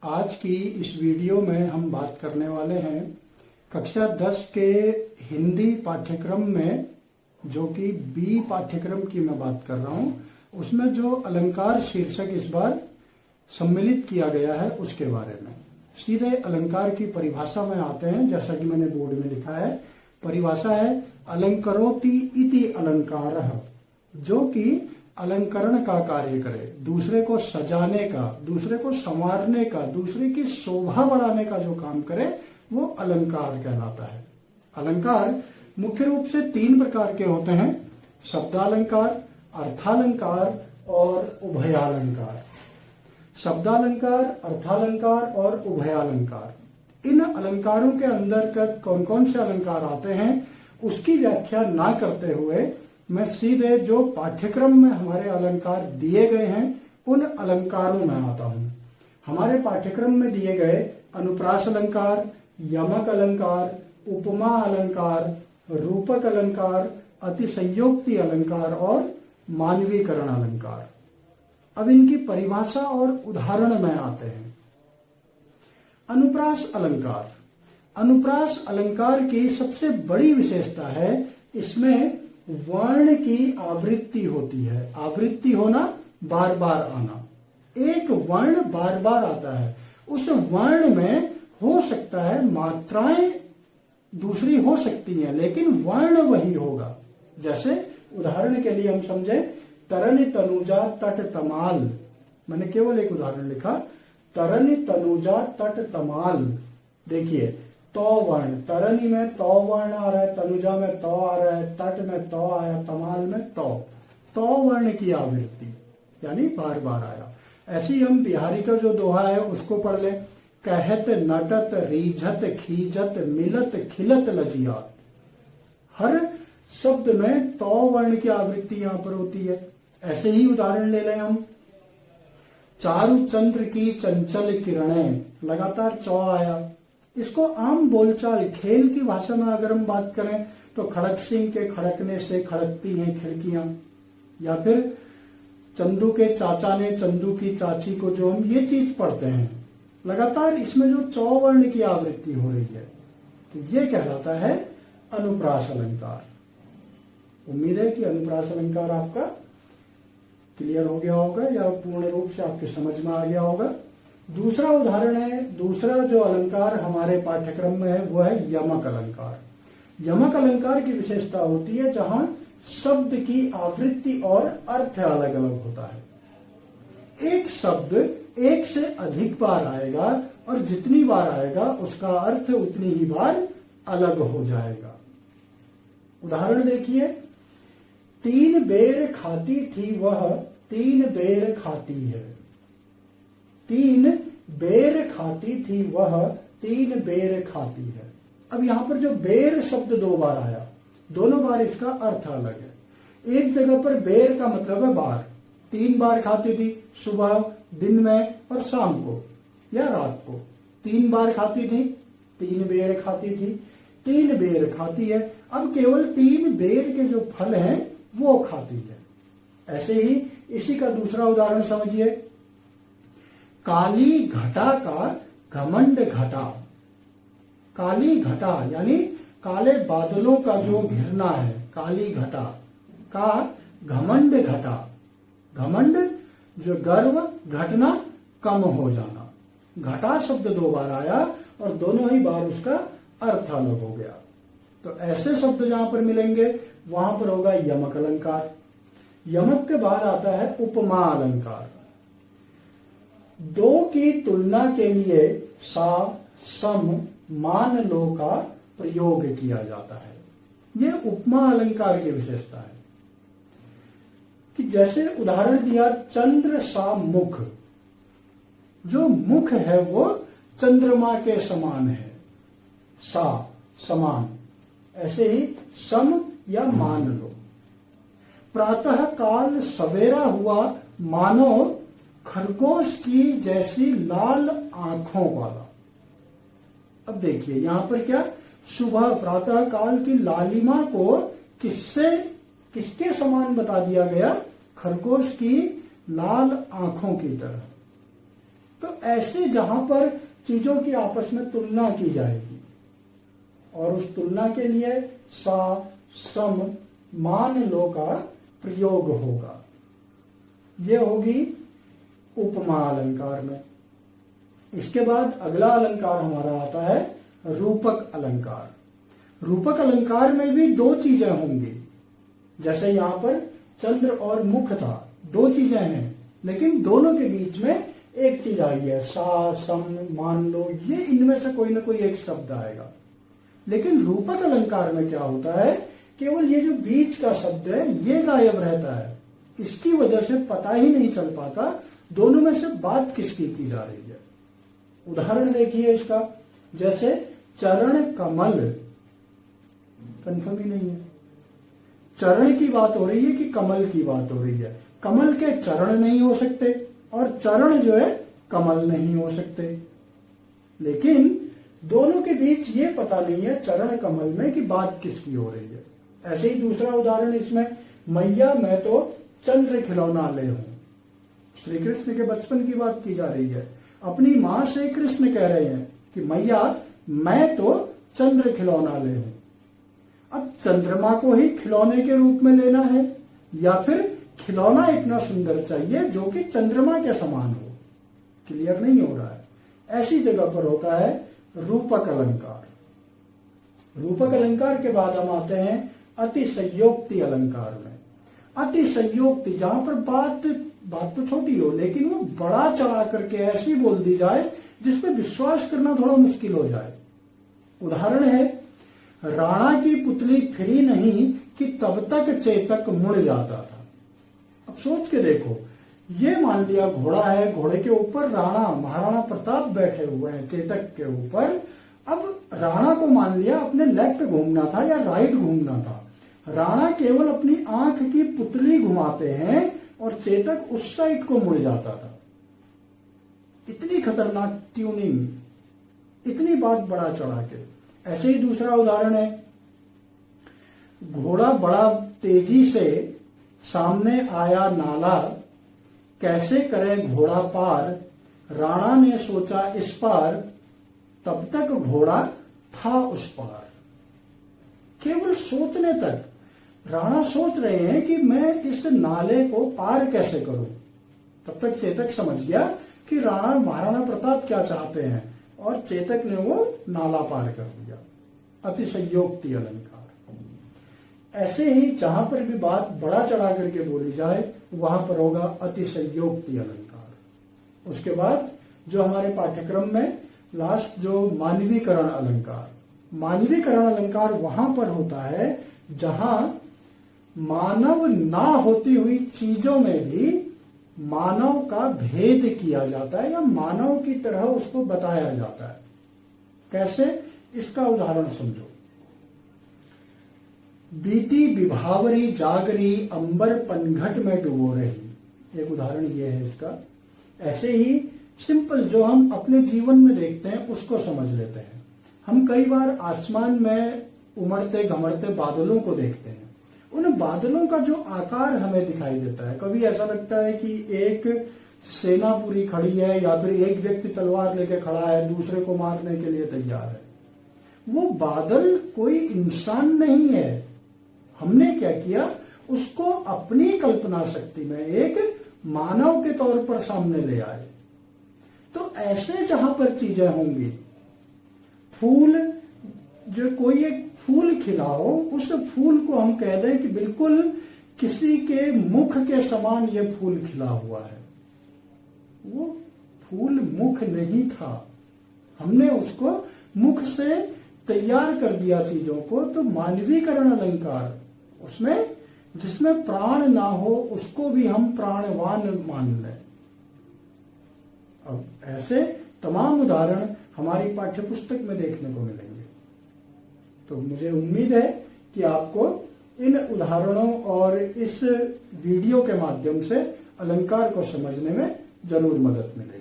आज की इस वीडियो में हम बात करने वाले हैं कक्षा 10 के हिंदी पाठ्यक्रम में, जो कि बी पाठ्यक्रम की मैं बात कर रहा हूं, उसमें जो अलंकार शीर्षक इस बार सम्मिलित किया गया है उसके बारे में। सीधे अलंकार की परिभाषा में आते हैं। जैसा कि मैंने बोर्ड में लिखा है, परिभाषा है अलंकरोति इति अलंकारः, जो कि अलंकरण का कार्य करे, दूसरे को सजाने का, दूसरे को संवारने का, दूसरे की शोभा बढ़ाने का जो काम करे वो अलंकार कहलाता है। अलंकार मुख्य रूप से 3 प्रकार के होते हैं: शब्दालंकार, अर्थालंकार और उभयालंकार। शब्दालंकार, अर्थालंकार और उभयालंकार, इन अलंकारों के अंतर्गत कौन कौन से अलंकार आते हैं उसकी व्याख्या ना करते हुए मैं सीधे जो पाठ्यक्रम में हमारे अलंकार दिए गए हैं उन अलंकारों में आता हूं। हमारे पाठ्यक्रम में दिए गए अनुप्रास अलंकार, यमक अलंकार, उपमा अलंकार, रूपक अलंकार, अतिशयोक्ति अलंकार और मानवीकरण अलंकार। अब इनकी परिभाषा और उदाहरण में आते हैं। अनुप्रास अलंकार। अनुप्रास अलंकार की सबसे बड़ी विशेषता है इसमें वर्ण की आवृत्ति होती है। आवृत्ति होना, बार बार आना। एक वर्ण बार बार आता है, उस वर्ण में हो सकता है मात्राएं दूसरी हो सकती हैं, लेकिन वर्ण वही होगा। जैसे उदाहरण के लिए हम समझे तरनि तनुजा तट तमाल। मैंने केवल एक उदाहरण लिखा, तरनि तनुजा तट तमाल। देखिए, तो वर्ण, तरनी में तो वर्ण आ रहा है, तनुजा में तो आ रहा है, तट में तो आया, तमाल में तो वर्ण की आवृत्ति, यानी बार बार आया। ऐसे ही हम बिहारी का जो दोहा है उसको पढ़ लें, कहत नटत रीझत खीजत मिलत खिलत लजियात। हर शब्द में तो वर्ण की आवृत्ति यहां पर होती है। ऐसे ही उदाहरण ले लें हम, चारु चंद्र की चंचल किरणें, लगातार चौ आया। इसको आम बोलचाल खेल की भाषा में अगर हम बात करें तो खड़क सिंह के खड़कने से खड़कती हैं खिड़कियां, या फिर चंदू के चाचा ने चंदू की चाची को, जो हम ये चीज पढ़ते हैं, लगातार इसमें जो चौवर्ण की आवृत्ति हो रही है, तो ये कहलाता है अनुप्रास अलंकार। उम्मीद है कि अनुप्रास अलंकार आपका क्लियर हो गया होगा या पूर्ण रूप से आपके समझ में आ गया होगा। दूसरा उदाहरण है, दूसरा जो अलंकार हमारे पाठ्यक्रम में है वो है यमक अलंकार। यमक अलंकार की विशेषता होती है जहां शब्द की आवृत्ति और अर्थ अलग अलग होता है। एक शब्द एक से अधिक बार आएगा और जितनी बार आएगा उसका अर्थ उतनी ही बार अलग हो जाएगा। उदाहरण देखिए, 3 बेर खाती थी वह 3 बेर खाती है। 3 बेर खाती थी वह 3 बेर खाती है। अब यहां पर जो बेर शब्द 2 बार आया, दोनों बार इसका अर्थ अलग है। एक जगह पर बेर का मतलब है बार, 3 बार खाती थी, सुबह, दिन में और शाम को या रात को। 3 बार खाती थी, 3 बेर खाती थी, 3 बेर खाती है। अब केवल 3 बेर के जो फल हैं वो खाती है। ऐसे ही इसी का दूसरा उदाहरण समझिए, काली घटा का घमंड घटा। काली घटा यानी काले बादलों का जो घिरना है, काली घटा का घमंड घटा। घमंड जो गर्व, घटना, कम हो जाना। घटा शब्द 2 बार आया और दोनों ही बार उसका अर्थ अलग हो गया। तो ऐसे शब्द जहां पर मिलेंगे वहां पर होगा यमक अलंकार। यमक के बाद आता है उपमा अलंकार। 2 की तुलना के लिए सा, सम, मान, लो का प्रयोग किया जाता है। यह उपमा अलंकार की विशेषता है कि जैसे उदाहरण दिया, चंद्र सा मुख। जो मुख है वो चंद्रमा के समान है, सा समान। ऐसे ही सम या मान लो। प्रातः काल सवेरा हुआ मानो खरगोश की जैसी लाल आंखों वाला। अब देखिए यहां पर क्या, सुबह प्रातः काल की लालिमा को किसके समान बता दिया गया? खरगोश की लाल आंखों की तरह। तो ऐसे जहां पर चीजों की आपस में तुलना की जाएगी और उस तुलना के लिए सा सम मान लो का प्रयोग होगा, ये होगी उपमा अलंकार में। इसके बाद अगला अलंकार हमारा आता है रूपक अलंकार। रूपक अलंकार में भी दो चीजें होंगी, जैसे यहां पर चंद्र और मुख था, दो चीजें हैं, लेकिन दोनों के बीच में एक चीज आई है, सा सम मान लो, ये इनमें से कोई ना कोई एक शब्द आएगा। लेकिन रूपक अलंकार में क्या होता है, केवल ये जो बीच का शब्द है ये गायब रहता है, इसकी वजह से पता ही नहीं चल पाता दोनों में से बात किसकी की जा रही है। उदाहरण देखिए इसका, जैसे चरण कमल, कंफर्म ही नहीं है, चरण की बात हो रही है कि कमल की बात हो रही है। कमल के चरण नहीं हो सकते और चरण जो है कमल नहीं हो सकते, लेकिन दोनों के बीच ये पता नहीं है चरण कमल में कि बात किसकी हो रही है। ऐसे ही दूसरा उदाहरण इसमें, मैया मैं तो चंद्र खिलौना ले हूं, श्री कृष्ण के बचपन की बात की जा रही है। अपनी मां से कृष्ण कह रहे हैं कि मैया मैं तो चंद्र खिलौना ले हूं। अब चंद्रमा को ही खिलौने के रूप में लेना है या फिर खिलौना इतना सुंदर चाहिए जो कि चंद्रमा के समान हो, क्लियर नहीं हो रहा है। ऐसी जगह पर होता है रूपक अलंकार। रूपक अलंकार के बाद हम आते हैं अतिशयोक्ति अलंकार में। अतिशयोक्ति, जहां पर बात तो छोटी हो लेकिन वो बड़ा चढ़ा करके ऐसी बोल दी जाए जिसपे विश्वास करना थोड़ा मुश्किल हो जाए। उदाहरण है, राणा की पुतली फिरी नहीं कि तब तक चेतक मुड़ जाता था। अब सोच के देखो, ये मान लिया घोड़ा है, घोड़े के ऊपर राणा महाराणा प्रताप बैठे हुए हैं चेतक के ऊपर। अब राणा को मान लिया अपने लेफ्ट घूमना था या राइट घूमना था, राणा केवल अपनी आंख की पुतली घुमाते हैं और चेतक उस साइड को मुड़ जाता था। इतनी खतरनाक ट्यूनिंग, इतनी बात बड़ा चढ़ा के। ऐसे ही दूसरा उदाहरण है, घोड़ा बड़ा तेजी से सामने आया नाला, कैसे करे घोड़ा पार, राणा ने सोचा इस पार, तब तक घोड़ा था उस पार। केवल सोचने तक राणा सोच रहे हैं कि मैं इस नाले को पार कैसे करूं, तब तक चेतक समझ गया कि राणा महाराणा प्रताप क्या चाहते हैं और चेतक ने वो नाला पार कर दिया। अतिशयोक्ति अलंकार। ऐसे ही जहां पर भी बात बड़ा चढ़ा करके बोली जाए वहां पर होगा अतिशयोक्ति अलंकार। उसके बाद जो हमारे पाठ्यक्रम में लास्ट जो मानवीकरण अलंकार, मानवीकरण अलंकार वहां पर होता है जहां मानव ना होती हुई चीजों में भी मानव का भेद किया जाता है या मानव की तरह उसको बताया जाता है। कैसे, इसका उदाहरण समझो। बीती विभावरी जागरी अंबर पनघट में डुबो रही, एक उदाहरण ये है इसका। ऐसे ही सिंपल जो हम अपने जीवन में देखते हैं उसको समझ लेते हैं। हम कई बार आसमान में उमड़ते घमड़ते बादलों को देखते हैं, उन बादलों का जो आकार हमें दिखाई देता है, कभी ऐसा लगता है कि एक सेना पूरी खड़ी है या फिर एक व्यक्ति तलवार लेके खड़ा है दूसरे को मारने के लिए तैयार है। वो बादल कोई इंसान नहीं है, हमने क्या किया, उसको अपनी कल्पना शक्ति में एक मानव के तौर पर सामने ले आए। तो ऐसे जहां पर चीजें होंगी, फूल, जो कोई एक फूल खिलाओ, उस फूल को हम कह दें कि बिल्कुल किसी के मुख के समान ये फूल खिला हुआ है, वो फूल मुख नहीं था, हमने उसको मुख से तैयार कर दिया चीजों को। तो मानवीकरण अलंकार, उसमें जिसमें प्राण ना हो उसको भी हम प्राणवान मान लें। अब ऐसे तमाम उदाहरण हमारी पाठ्यपुस्तक में देखने को मिलेंगे। तो मुझे उम्मीद है कि आपको इन उदाहरणों और इस वीडियो के माध्यम से अलंकार को समझने में जरूर मदद मिलेगी।